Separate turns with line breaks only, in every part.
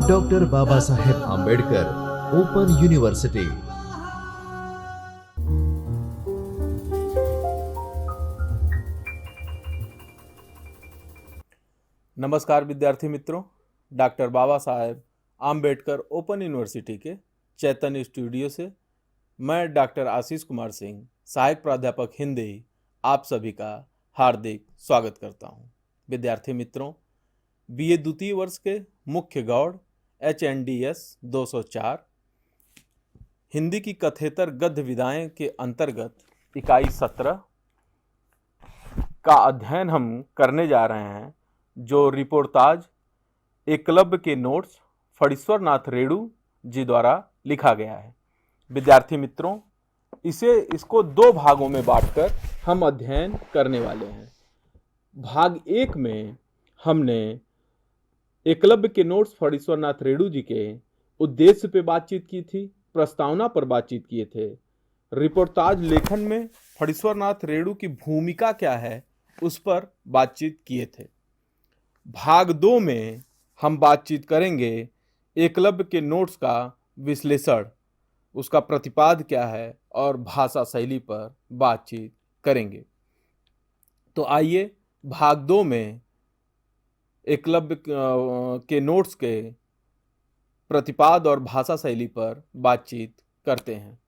Doctor Baba Saheb Ambedkar open university.
नमस्कार विद्यार्थी मित्रों, doctor Baba Saheb Ambedkar open university के चैतन्य स्टूडियो से मैं डॉक्टर आशीष कुमार सिंह, सहायक प्राध्यापक हिंदी, आप सभी का हार्दिक स्वागत करता हूं। विद्यार्थी मित्रों, बीए द्वितीय वर्ष के मुख्य गौड़ HNDS 204 हिंदी की कथेतर गद्य विधाएं के अंतर्गत इकाई 17 का अध्ययन हम करने जा रहे हैं, जो रिपोर्टाज एकलव्य के नोट्स फणीश्वर नाथ रेणु जी द्वारा लिखा गया है। विद्यार्थी मित्रों, इसको दो भागों में बांटकर हम अध्ययन करने वाले हैं। भाग एक में हमने एकलव्य के नोट्स फणीश्वर नाथ रेणु जी के उद्देश्य पे बातचीत की थी, प्रस्तावना पर बातचीत किए थे। रिपोर्टाज लेखन में फणीश्वर नाथ रेणु की भूमिका क्या है, उस पर बातचीत किए थे। भाग दो में हम बातचीत करेंगे एकलव्य के नोट्स का विश्लेषण, उसका प्रतिपाद क्या है और भाषा शैली पर बातचीत करेंगे। तो आइए भाग दो में एकलव्य के नोट्स के प्रतिपाद और भाषा शैली पर बातचीत करते हैं।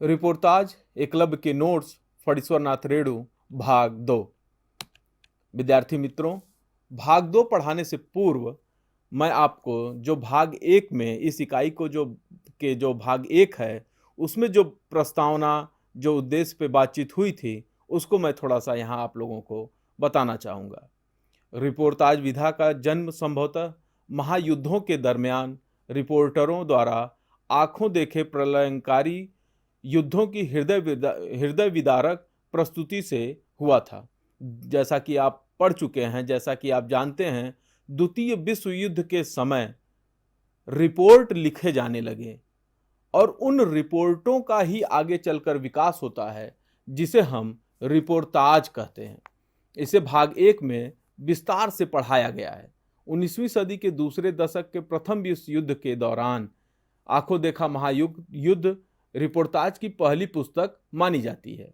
रिपोर्टाज एकलव्य के नोट्स फणीश्वर नाथ रेणु भाग दो। विद्यार्थी मित्रों, भाग दो पढ़ाने से पूर्व मैं आपको जो भाग एक में इस इकाई को जो भाग एक है, उसमें जो प्रस्तावना, जो उद्देश्य पे बातचीत हुई थी, उसको मैं थोड़ा सा यहाँ आप लोगों को बताना चाहूँगा। रिपोर्टाज विधा का जन्म संभवतः महायुद्धों के दरमियान रिपोर्टरों द्वारा आंखों देखे प्रलयंकारी युद्धों की हृदय विदारक प्रस्तुति से हुआ था। जैसा कि आप पढ़ चुके हैं, जैसा कि आप जानते हैं, द्वितीय विश्व युद्ध के समय रिपोर्ट लिखे जाने लगे और उन रिपोर्टों का ही आगे चलकर विकास होता है, जिसे हम रिपोर्टाज कहते हैं। इसे भाग एक में विस्तार से पढ़ाया गया है। 19वीं सदी के दूसरे दशक के प्रथम विश्व युद्ध के दौरान आंखों देखा महायुद्ध रिपोर्टाज की पहली पुस्तक मानी जाती है।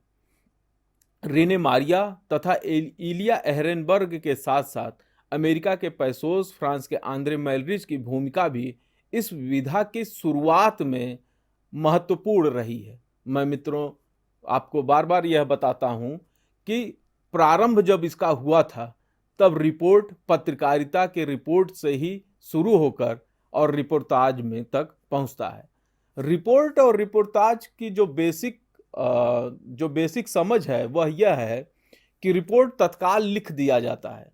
रेने मारिया तथा इलिया एहरेनबर्ग के साथ साथ अमेरिका के पैसोस, फ्रांस के आंद्रे मेलरिच की भूमिका भी इस विधा की शुरुआत में महत्वपूर्ण रही है। मैं मित्रों आपको बार बार यह बताता हूं कि प्रारंभ जब इसका हुआ था, तब रिपोर्ट पत्रकारिता के रिपोर्ट से ही शुरू होकर और रिपोर्टाज में तक पहुंचता है। रिपोर्ट और रिपोर्टाज की जो बेसिक समझ है वह यह है कि रिपोर्ट तत्काल लिख दिया जाता है,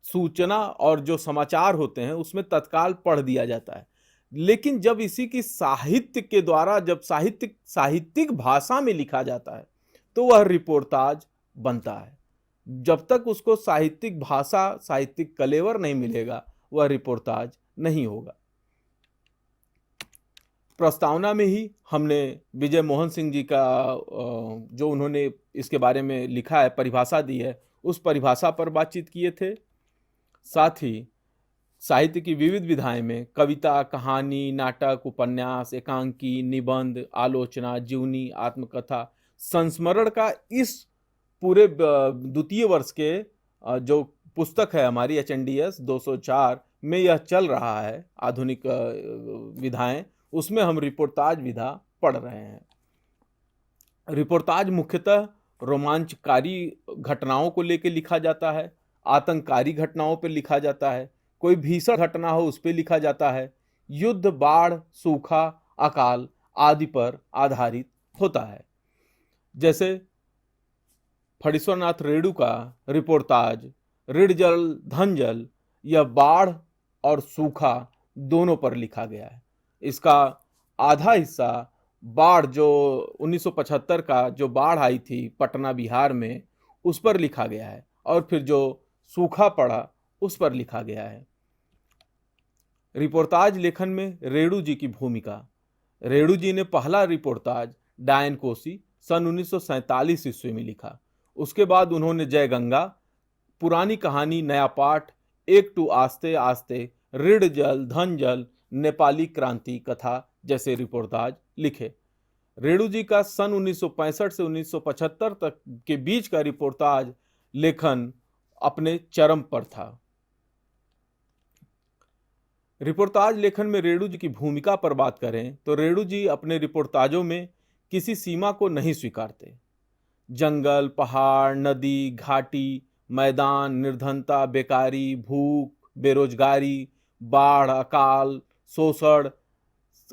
सूचना और जो समाचार होते हैं उसमें तत्काल पढ़ दिया जाता है। लेकिन जब इसी की साहित्य के द्वारा जब साहित्यिक भाषा में लिखा जाता है, तो वह रिपोर्टाज बनता है। जब तक उसको साहित्यिक भाषा, साहित्यिक कलेवर नहीं मिलेगा, वह रिपोर्टाज नहीं होगा। प्रस्तावना में ही हमने विजय मोहन सिंह जी का जो उन्होंने इसके बारे में लिखा है, परिभाषा दी है, उस परिभाषा पर बातचीत किए थे। साथ ही साहित्य की विविध विधाएं में कविता, कहानी, नाटक, उपन्यास, एकांकी, निबंध, आलोचना, जीवनी, आत्मकथा, संस्मरण का इस पूरे द्वितीय वर्ष के जो पुस्तक है हमारी HNDS 204 में यह चल रहा है, आधुनिक विधाएं, उसमें हम रिपोर्टाज विधा पढ़ रहे हैं। रिपोर्टाज मुख्यतः रोमांचकारी घटनाओं को लेकर लिखा जाता है, आतंककारी घटनाओं पर लिखा जाता है, कोई भीषण घटना हो उस पर लिखा जाता है, युद्ध, बाढ़, सूखा, अकाल आदि पर आधारित होता है। जैसे फणीश्वर नाथ रेणु का रिपोर्टाज ऋण जल धन जल, यह बाढ़ और सूखा दोनों पर लिखा गया है। इसका आधा हिस्सा बाढ़, जो 1975 का जो बाढ़ आई थी पटना बिहार में, उस पर लिखा गया है, और फिर जो सूखा पड़ा उस पर लिखा गया है। रिपोर्टाज लेखन में रेणु जी की भूमिका। रेणु जी ने पहला रिपोर्टाज डायन कोसी सन 1947 ईस्वी में लिखा। उसके बाद उन्होंने जय गंगा, पुरानी कहानी नया पाठ, एक टू आस्ते आस्ते, ऋण जल धन जल, नेपाली क्रांति कथा जैसे रिपोर्टाज लिखे। रेणु जी का सन 1965 से 1975 तक के बीच का रिपोर्टाज लेखन अपने चरम पर था। रिपोर्टाज लेखन में रेणु जी की भूमिका पर बात करें तो रेणु जी अपने रिपोर्टाजों में किसी सीमा को नहीं स्वीकारते। जंगल, पहाड़, नदी, घाटी, मैदान, निर्धनता, बेकारी, भूख, बेरोजगारी, बाढ़, अकाल, शोषण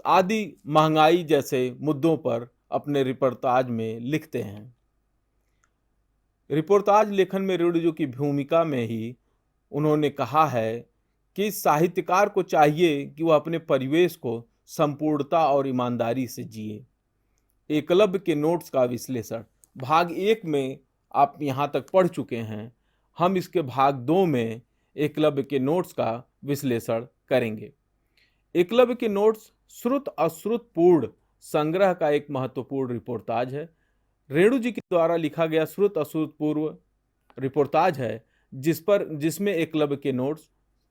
आदि, महंगाई जैसे मुद्दों पर अपने रिपोर्टाज में लिखते हैं। रिपोर्टाज लेखन में रेणु जी की भूमिका में ही उन्होंने कहा है कि साहित्यकार को चाहिए कि वह अपने परिवेश को संपूर्णता और ईमानदारी से जिए। एकलव्य के नोट्स का विश्लेषण भाग 1 में आप यहाँ तक पढ़ चुके हैं। हम इसके भाग 2 में एकलव्य के नोट्स का विश्लेषण करेंगे। एकलव्य के नोट्स श्रुत अश्रुत पूर्ण संग्रह का एक महत्वपूर्ण रिपोर्टाज है। रेणु जी के द्वारा लिखा गया श्रुत अश्रुत पूर्व रिपोर्टाज है जिसमें एकलव्य के नोट्स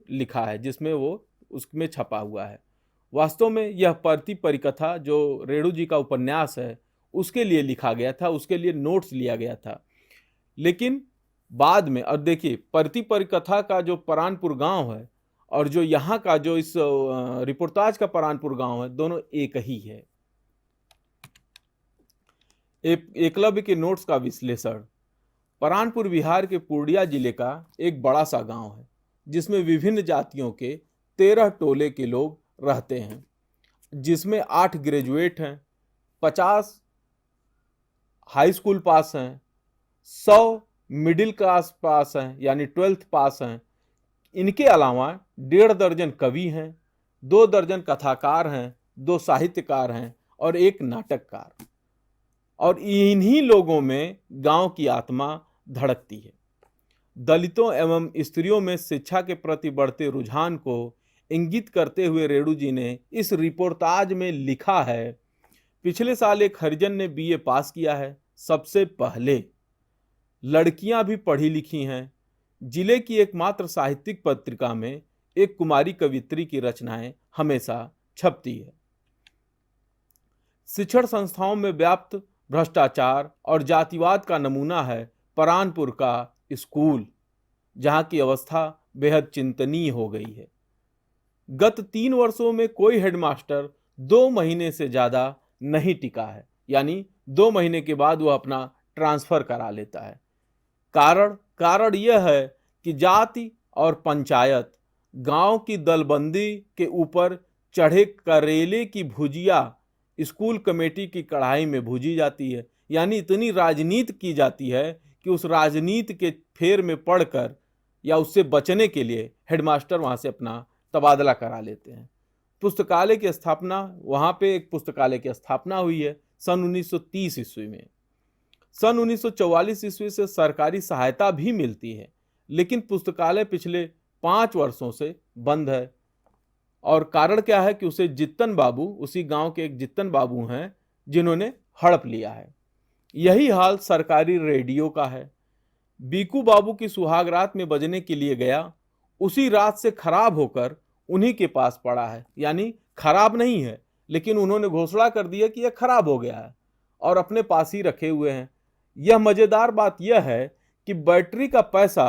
लिखा है, जिसमें वो उसमें छपा हुआ है। वास्तव में यह परती परिकथा जो रेणु जी का उपन्यास है उसके लिए लिखा गया था, उसके लिए नोट्स लिया गया था। लेकिन बाद में, और देखिए, परती परिकथा का जो परानपुर गांव है और जो यहाँ का जो इस रिपोर्टाज का परानपुर गांव है, दोनों एक ही है। एकलव्य के नोट्स का विश्लेषण। परानपुर बिहार के पूर्णिया जिले का एक बड़ा सा गांव है जिसमें विभिन्न जातियों के 13 टोले के लोग रहते हैं, जिसमें 8 ग्रेजुएट हैं, 50 हाई स्कूल पास हैं, 100 मिडिल क्लास पास हैं यानी 12th पास हैं। इनके अलावा 1.5 दर्जन कवि हैं, 2 दर्जन कथाकार हैं, 2 साहित्यकार हैं और 1 नाटककार। और इन्हीं लोगों में गांव की आत्मा धड़कती है। दलितों एवं स्त्रियों में शिक्षा के प्रति बढ़ते रुझान को इंगित करते हुए रेणु जी ने इस रिपोर्टाज में लिखा है, पिछले साल एक हरिजन ने बीए पास किया है। सबसे पहले लड़कियां भी पढ़ी लिखी हैं। जिले की एकमात्र साहित्यिक पत्रिका में एक कुमारी कवियत्री की रचनाएं हमेशा छपती है। शिक्षण संस्थाओं में व्याप्त भ्रष्टाचार और जातिवाद का नमूना है परानपुर का स्कूल, जहां की अवस्था बेहद चिंतनीय हो गई है। गत 3 वर्षों में कोई हेडमास्टर 2 महीने से ज्यादा नहीं टिका है, यानी 2 महीने के बाद वह अपना ट्रांसफर करा लेता है। कारण यह है कि जाति और पंचायत गांव की दलबंदी के ऊपर चढ़े करेले की भुजिया स्कूल कमेटी की कढ़ाई में भुजी जाती है। यानी इतनी राजनीति की जाती है कि उस राजनीति के फेर में पड़कर या उससे बचने के लिए हेडमास्टर वहां से अपना तबादला करा लेते हैं। पुस्तकालय की स्थापना, वहां पे एक पुस्तकालय की स्थापना हुई है सन 1930 ईस्वी में। सन 1944 ईस्वी से सरकारी सहायता भी मिलती है, लेकिन पुस्तकालय पिछले 5 वर्षों से बंद है। और कारण क्या है कि उसे जित्तन बाबू, उसी गांव के एक जित्तन बाबू हैं जिन्होंने हड़प लिया है। यही हाल सरकारी रेडियो का है। बीकू बाबू की सुहागरात में बजने के लिए गया, उसी रात से खराब होकर उन्हीं के पास पड़ा है। यानी खराब नहीं है, लेकिन उन्होंने घोषणा कर दिया कि यह खराब हो गया है और अपने पास ही रखे हुए हैं। यह मजेदार बात यह है कि बैटरी का पैसा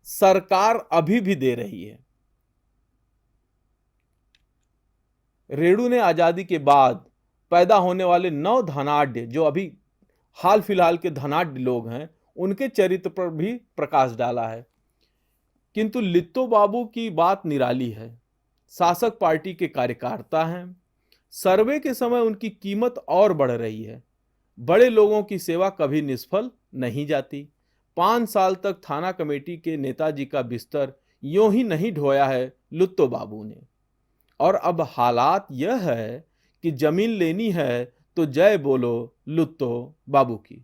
सरकार अभी भी दे रही है। रेणु ने आजादी के बाद पैदा होने वाले 9 धनाढ्य, जो अभी हाल फिलहाल के धनाढ्य लोग हैं, उनके चरित्र पर भी प्रकाश डाला है। किंतु लित्तो बाबू की बात निराली है। शासक पार्टी के कार्यकर्ता हैं। सर्वे के समय उनकी कीमत और बढ़ रही है। बड़े लोगों की सेवा कभी निष्फल नहीं जाती। 5 साल तक थाना कमेटी के नेताजी का बिस्तर यूं ही नहीं ढोया है लुत्तो बाबू ने। और अब हालात यह है कि जमीन लेनी है तो जय बोलो लुत्तो बाबू की।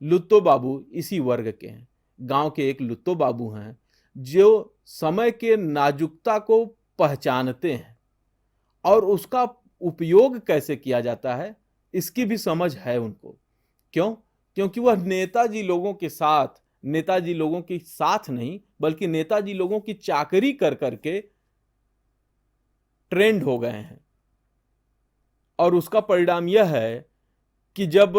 लुत्तो बाबू इसी वर्ग के हैं। गांव के एक लुत्तो बाबू हैं जो समय के नाजुकता को पहचानते हैं और उसका उपयोग कैसे किया जाता है इसकी भी समझ है उनको। क्यों? क्योंकि वह नेताजी लोगों के साथ नेताजी लोगों की साथ नहीं बल्कि नेताजी लोगों की चाकरी कर करके ट्रेंड हो गए हैं। और उसका परिणाम यह है कि जब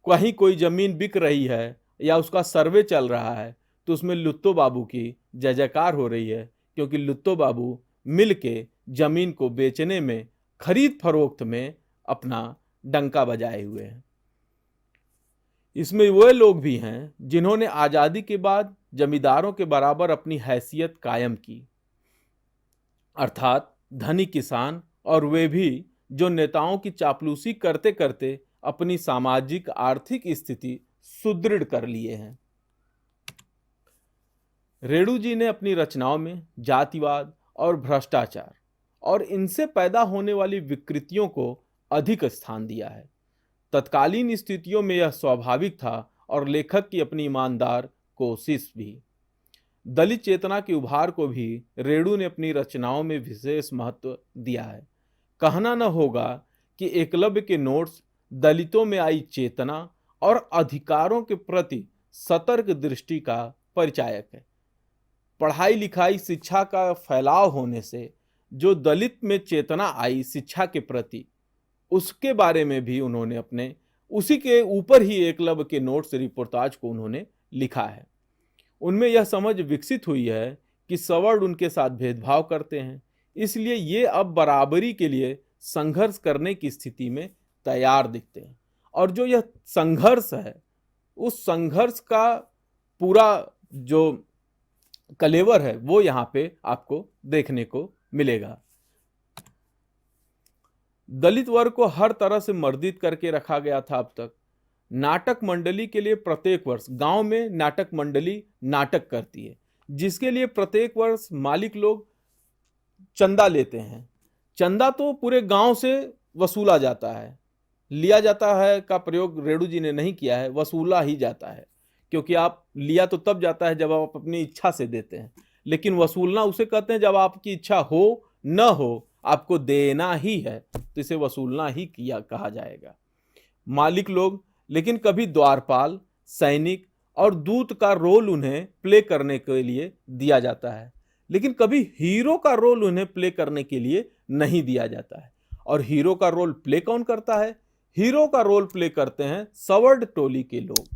कहीं कोई जमीन बिक रही है या उसका सर्वे चल रहा है तो उसमें लुत्तो बाबू की जय जयकार हो रही है, क्योंकि लुत्तो बाबू मिलके जमीन को बेचने में, खरीद फरोख्त में अपना डंका बजाए हुए हैं। इसमें वे लोग भी हैं जिन्होंने आजादी के बाद जमींदारों के बराबर अपनी हैसियत कायम की, अर्थात धनी किसान, और वे भी जो नेताओं की चापलूसी करते करते अपनी सामाजिक आर्थिक स्थिति सुदृढ़ कर लिए हैं। रेणु जी ने अपनी रचनाओं में जातिवाद और भ्रष्टाचार और इनसे पैदा होने वाली विकृतियों को अधिक स्थान दिया है। तत्कालीन स्थितियों में यह स्वाभाविक था और लेखक की अपनी ईमानदार कोशिश भी। दलित चेतना के उभार को भी रेणु ने अपनी रचनाओं में विशेष महत्व दिया है। कहना न होगा कि एकलव्य के नोट्स दलितों में आई चेतना और अधिकारों के प्रति सतर्क दृष्टि का परिचायक है। पढ़ाई लिखाई शिक्षा का फैलाव होने से जो दलित में चेतना आई शिक्षा के प्रति, उसके बारे में भी उन्होंने अपने उसी के ऊपर ही एकलव्य के नोट्स रिपोर्टाज को उन्होंने लिखा है। उनमें यह समझ विकसित हुई है कि सवर्ण उनके साथ भेदभाव करते हैं, इसलिए ये अब बराबरी के लिए संघर्ष करने की स्थिति में तैयार दिखते हैं। और जो यह संघर्ष है, उस संघर्ष का पूरा जो कलेवर है वो यहाँ पे आपको देखने को मिलेगा। दलित वर्ग को हर तरह से मर्दित करके रखा गया था अब तक। नाटक मंडली के लिए प्रत्येक वर्ष गांव में नाटक मंडली नाटक करती है, जिसके लिए प्रत्येक वर्ष मालिक लोग चंदा लेते हैं। चंदा तो पूरे गांव से वसूला जाता है, लिया जाता है का प्रयोग रेणु जी ने नहीं किया है, वसूला ही जाता है, क्योंकि आप लिया तो तब जाता है जब आप अपनी इच्छा से देते हैं, लेकिन वसूलना उसे कहते हैं जब आपकी इच्छा हो न हो, आपको देना ही है तो इसे वसूलना ही किया कहा जाएगा। मालिक लोग, लेकिन कभी द्वारपाल, सैनिक और दूत का रोल उन्हें प्ले करने के लिए दिया जाता है, लेकिन कभी हीरो का रोल उन्हें प्ले करने के लिए नहीं दिया जाता है। और हीरो का रोल प्ले कौन करता है? हीरो का रोल प्ले करते हैं सवर्ण टोली के लोग।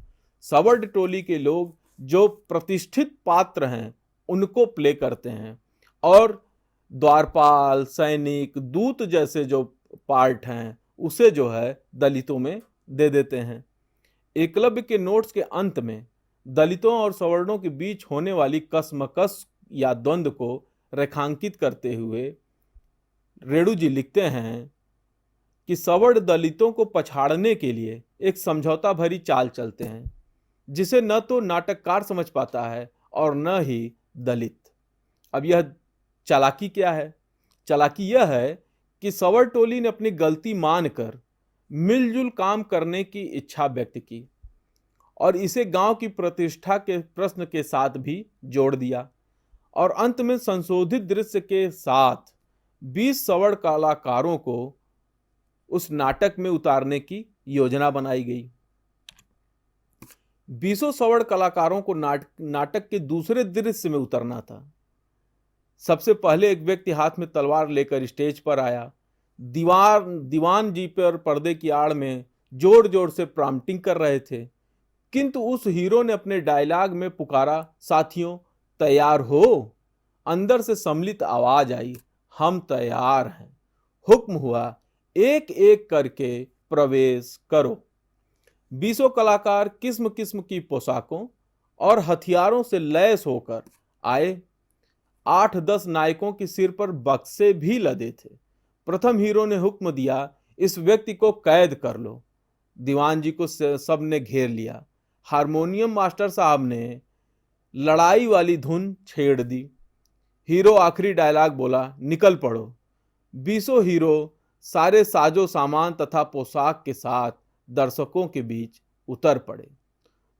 सवर्ण टोली के लोग जो प्रतिष्ठित पात्र हैं उनको प्ले करते हैं, और द्वारपाल, सैनिक, दूत जैसे जो पार्ट हैं उसे जो है दलितों में दे देते हैं। एकलव्य के नोट्स के अंत में दलितों और सवर्णों के बीच होने वाली कसमकस या द्वंद्व को रेखांकित करते हुए रेणु जी लिखते हैं कि सवर्ण दलितों को पछाड़ने के लिए एक समझौता भरी चाल चलते हैं, जिसे न तो नाटककार समझ पाता है और न ही दलित। अब यह चालाकी क्या है? चालाकी यह है कि सवर्ण टोली ने अपनी गलती मानकर मिलजुल काम करने की इच्छा व्यक्त की और इसे गांव की प्रतिष्ठा के प्रश्न के साथ भी जोड़ दिया, और अंत में संशोधित दृश्य के साथ 20 सवर्ण कलाकारों को उस नाटक में उतारने की योजना बनाई गई। 20 सवर्ण कलाकारों को नाटक के दूसरे दृश्य में उतरना था। सबसे पहले एक व्यक्ति हाथ में तलवार लेकर स्टेज पर आया। दीवान जी पर पर्दे की आड़ में जोर जोर से प्रॉम्प्टिंग कर रहे थे, किंतु उस हीरो ने अपने डायलॉग में पुकारा, साथियों तैयार हो? अंदर से सम्मिलित आवाज आई, हम तैयार हैं। हुक्म हुआ, एक एक करके प्रवेश करो। 20 कलाकार किस्म किस्म की पोशाकों और हथियारों से लैस होकर आए। 8-10 नायकों के सिर पर बक्से भी लदे थे। प्रथम हीरो ने हुक्म दिया, इस व्यक्ति को कैद कर लो। दीवान जी को सबने घेर लिया। हारमोनियम मास्टर साहब ने लड़ाई वाली धुन छेड़ दी। हीरो आखिरी डायलॉग बोला, निकल पड़ो। 20 हीरो सारे साजो सामान तथा पोशाक के साथ दर्शकों के बीच उतर पड़े।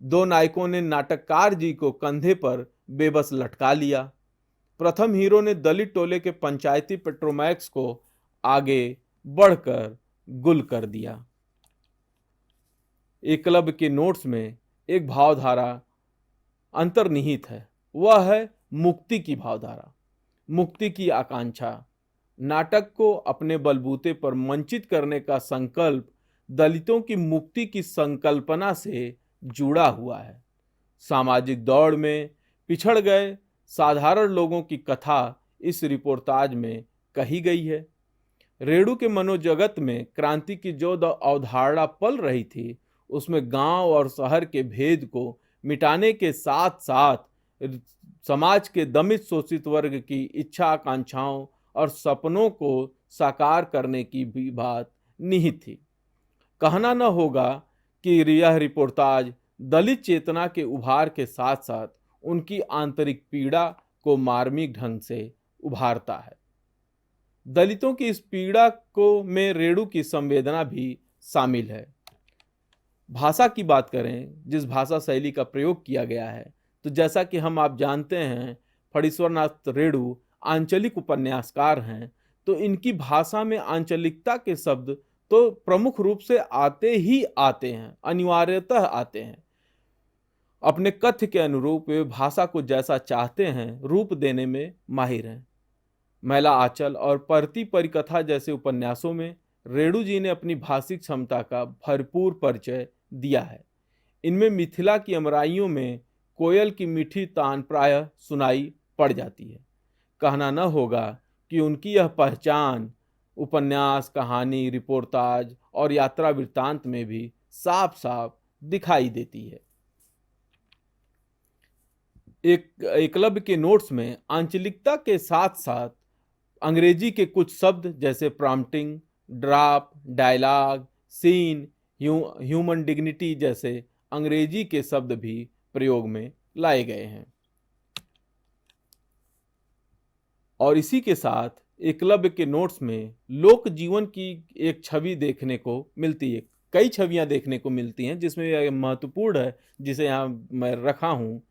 2 नायकों ने नाटककार जी को कंधे पर बेबस लटका लिया। प्रथम हीरो ने दलित टोले के पंचायती पेट्रोमैक्स को आगे बढ़कर गुल कर दिया। एकलव्य के नोट्स में एक भावधारा अंतर्निहित है, वह है मुक्ति की भावधारा, मुक्ति की आकांक्षा। नाटक को अपने बलबूते पर मंचित करने का संकल्प दलितों की मुक्ति की संकल्पना से जुड़ा हुआ है। सामाजिक दौड़ में पिछड़ गए साधारण लोगों की कथा इस रिपोर्टाज में कही गई है। रेणु के मनोजगत में क्रांति की जो अवधारणा पल रही थी, उसमें गांव और शहर के भेद को मिटाने के साथ साथ समाज के दमित शोषित वर्ग की इच्छा आकांक्षाओं और सपनों को साकार करने की भी बात निहित थी। कहना न होगा कि यह रिपोर्टाज दलित चेतना के उभार के साथ साथ उनकी आंतरिक पीड़ा को मार्मिक ढंग से उभारता है। दलितों की इस पीड़ा को में रेणु की संवेदना भी शामिल है। भाषा की बात करें, जिस भाषा शैली का प्रयोग किया गया है, तो जैसा कि आप जानते हैं, फणीश्वरनाथ रेणु आंचलिक उपन्यासकार हैं, तो इनकी भाषा में आंचलिकता के शब्द तो प्रमुख रूप से आते ही आते हैं, अनिवार्यतः आते हैं। अपने कथ्य के अनुरूप वे भाषा को जैसा चाहते हैं रूप देने में माहिर हैं। मैला आंचल और परती परिकथा जैसे उपन्यासों में रेणु जी ने अपनी भाषिक क्षमता का भरपूर परिचय दिया है। इनमें मिथिला की अमराइयों में कोयल की मीठी तान प्रायः सुनाई पड़ जाती है। कहना न होगा कि उनकी यह पहचान उपन्यास, कहानी, रिपोर्टाज और यात्रा वृत्तांत में भी साफ साफ दिखाई देती है। एकलव्य के नोट्स में आंचलिकता के साथ साथ अंग्रेजी के कुछ शब्द जैसे prompting, drop, dialogue, scene, human dignity जैसे अंग्रेजी के शब्द भी प्रयोग में लाए गए हैं। और इसी के साथ एकलव्य के नोट्स में लोक जीवन की एक छवि देखने को मिलती है। कई छवियां देखने को मिलती हैं, जिसमें यह महत्वपूर्ण है जिसे यहाँ मैं रखा हूँ।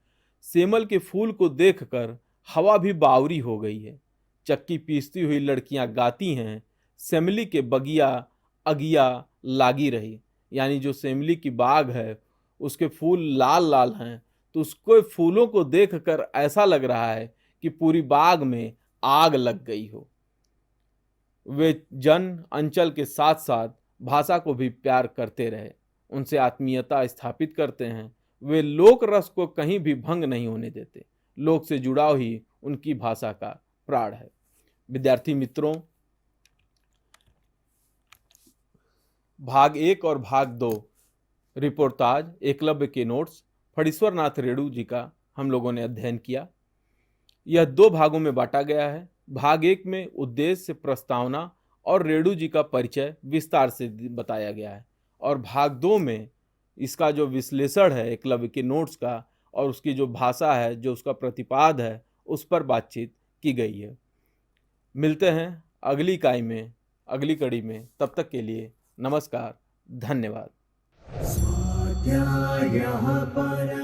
सेमल के फूल को देखकर हवा भी बावरी हो गई है। चक्की पीसती हुई लड़कियां गाती हैं, सेमली के बगिया अगिया लागी रही। यानी जो सेमली की बाग है उसके फूल लाल लाल हैं, तो उसको फूलों को देखकर ऐसा लग रहा है कि पूरी बाग में आग लग गई हो। वे जन अंचल के साथ साथ भाषा को भी प्यार करते रहे, उनसे आत्मीयता स्थापित करते हैं। वे लोक रस को कहीं भी भंग नहीं होने देते। लोक से जुड़ाव ही उनकी भाषा का प्राण है। विद्यार्थी मित्रों, भाग 1 और भाग 2 रिपोर्टाज एकलव्य के नोट्स फणीश्वरनाथ रेणु जी का हम लोगों ने अध्ययन किया। यह 2 भागों में बांटा गया है। भाग 1 में उद्देश्य, प्रस्तावना और रेणु जी का परिचय विस्तार से बताया गया है, और भाग 2 में इसका जो विश्लेषण है एकलव्य के नोट्स का और उसकी जो भाषा है, जो उसका प्रतिपाद है, उस पर बातचीत की गई है। मिलते हैं अगली इकाई में, अगली कड़ी में। तब तक के लिए नमस्कार, धन्यवाद।
स्वाध्यायः परः